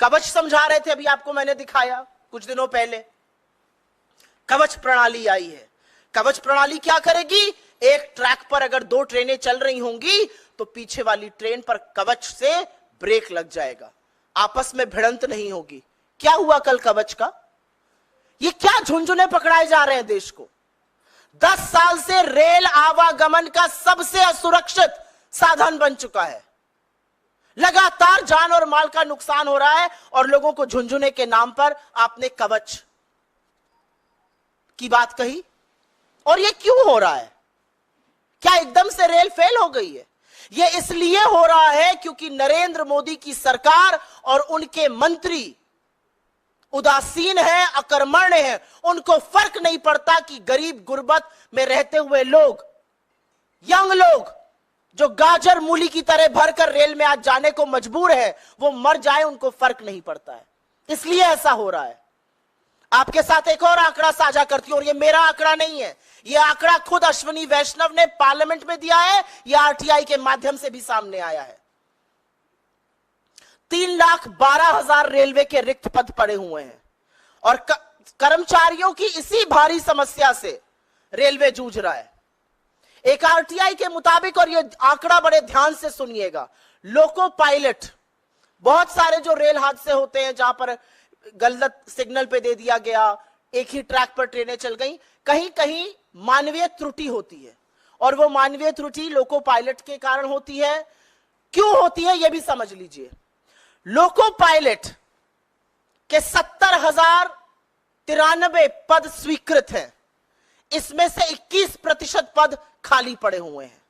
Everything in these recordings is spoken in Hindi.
कवच समझा रहे थे, अभी आपको मैंने दिखाया कुछ दिनों पहले। कवच प्रणाली आई है। कवच प्रणाली क्या करेगी? एक ट्रैक पर अगर दो ट्रेनें चल रही होंगी तो पीछे वाली ट्रेन पर कवच से ब्रेक लग जाएगा, आपस में भिड़ंत नहीं होगी। क्या हुआ कल कवच का? ये क्या झुंझुने पकड़ाए जा रहे हैं देश को? 10 साल से रेल आवागमन का सबसे असुरक्षित साधन बन चुका है। लगातार जान और माल का नुकसान हो रहा है और लोगों को झुंझुने के नाम पर आपने कवच की बात कही। और ये क्यों हो रहा है? क्या एकदम से रेल फेल हो गई है? ये इसलिए हो रहा है क्योंकि नरेंद्र मोदी की सरकार और उनके मंत्री उदासीन है, अकर्मण्य है। उनको फर्क नहीं पड़ता कि गरीब गुर्बत में रहते हुए लोग, यंग लोग जो गाजर मूली की तरह भरकर रेल में आज जाने को मजबूर है, वो मर जाए, उनको फर्क नहीं पड़ता है। इसलिए ऐसा हो रहा है। आपके साथ एक और आंकड़ा साझा करती हूं, और ये मेरा आंकड़ा नहीं है, ये आंकड़ा खुद अश्विनी वैष्णव ने पार्लियामेंट में दिया है, यह आरटीआई के माध्यम से भी सामने आया है। 3,12,000 रेलवे के रिक्त पद पड़े हुए हैं और कर्मचारियों की इसी भारी समस्या से रेलवे जूझ रहा है। एक आरटीआई के मुताबिक, और ये आंकड़ा बड़े ध्यान से सुनिएगा, लोको पायलट, बहुत सारे जो रेल हादसे होते हैं जहां पर गलत सिग्नल पे दे दिया गया, एक ही ट्रैक पर ट्रेनें चल गई, कहीं कहीं मानवीय त्रुटि होती है और वो मानवीय त्रुटि लोको पायलट के कारण होती है। क्यों होती है ये भी समझ लीजिए। लोको पायलट के 70,093 पद स्वीकृत हैं, इसमें से 21% पद खाली पड़े हुए हैं।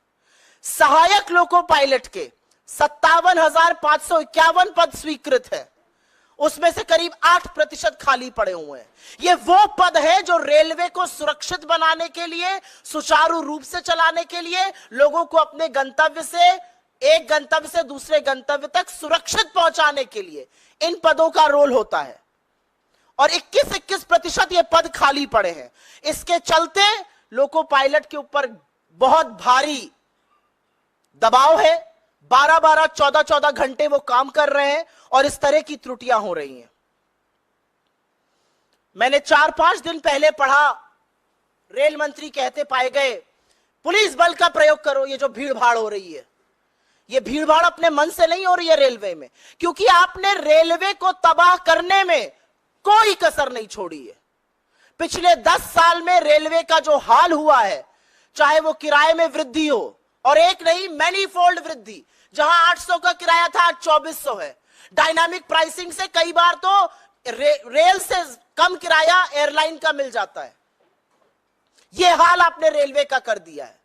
सहायक लोको पायलट के 57,551 पद स्वीकृत है, उसमें से करीब 8% खाली पड़े हुए हैं। ये वो पद है जो रेलवे को सुरक्षित बनाने के लिए, सुचारू रूप से चलाने के लिए, लोगों को अपने गंतव्य से, एक गंतव्य से दूसरे गंतव्य तक सुरक्षित पहुंचाने के लिए इन पदों का रोल होता है। और 21% ये पद खाली पड़े हैं। इसके चलते लोको पायलट के ऊपर बहुत भारी दबाव है। 12-12, 14-14 घंटे वो काम कर रहे हैं और इस तरह की त्रुटियां हो रही हैं। मैंने 4-5 दिन पहले पढ़ा, रेल मंत्री कहते पाए गए, पुलिस बल का प्रयोग करो। ये जो भीड़ भाड़ हो रही है, ये भीड़ भाड़ अपने मन से नहीं हो रही है रेलवे में, क्योंकि आपने रेलवे को तबाह करने में कोई कसर नहीं छोड़ी है। पिछले 10 साल में रेलवे का जो हाल हुआ है, चाहे वो किराए में वृद्धि हो, और एक नहीं मैनीफोल्ड वृद्धि, जहां 800 का किराया था आज 2400 है। डायनामिक प्राइसिंग से कई बार तो रेल से कम किराया एयरलाइन का मिल जाता है। यह हाल आपने रेलवे का कर दिया है।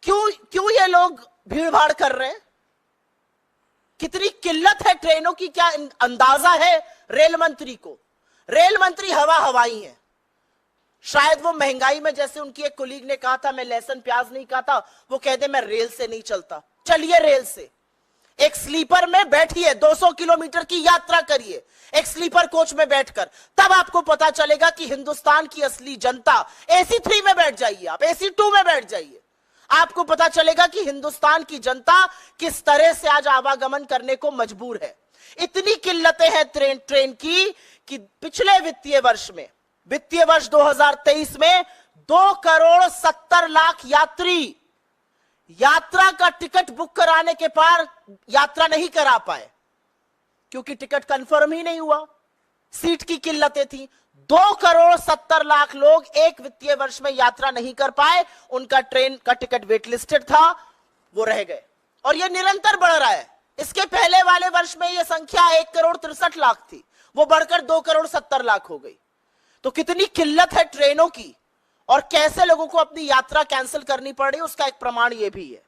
क्यों ये लोग भीड़ भाड़ कर रहे हैं? कितनी किल्लत है ट्रेनों की, क्या अंदाजा है रेल मंत्री को? रेल मंत्री हवाई है। शायद वो महंगाई में, जैसे उनकी एक कोलीग ने कहा था, मैं लहसुन प्याज नहीं खाता, वो कहते मैं रेल से नहीं चलता। चलिए रेल से, एक स्लीपर में बैठिए, 200 किलोमीटर की यात्रा करिए एक स्लीपर कोच में बैठकर, तब आपको पता चलेगा कि हिंदुस्तान की असली जनता, AC 3 में बैठ जाइए, आप AC 2 में बैठ जाइए, आपको पता चलेगा कि हिंदुस्तान की जनता किस तरह से आज आवागमन करने को मजबूर है। इतनी किल्लतें हैं ट्रेन की कि पिछले वित्तीय वर्ष में, वित्तीय वर्ष 2023 में 2,70,00,000 यात्री यात्रा का टिकट बुक कराने के पार यात्रा नहीं करा पाए, क्योंकि टिकट कंफर्म ही नहीं हुआ, सीट की किल्लतें थी। 2,70,00,000 लोग एक वित्तीय वर्ष में यात्रा नहीं कर पाए, उनका ट्रेन का टिकट वेटलिस्टेड था, वो रह गए, और यह निरंतर बढ़ रहा है। इसके पहले वाले वर्ष में यह संख्या 1,63,00,000 थी, वो बढ़कर 2,70,00,000 हो गई। तो कितनी किल्लत है ट्रेनों की, और कैसे लोगों को अपनी यात्रा कैंसिल करनी पड़ रही है, उसका एक प्रमाण यह भी है।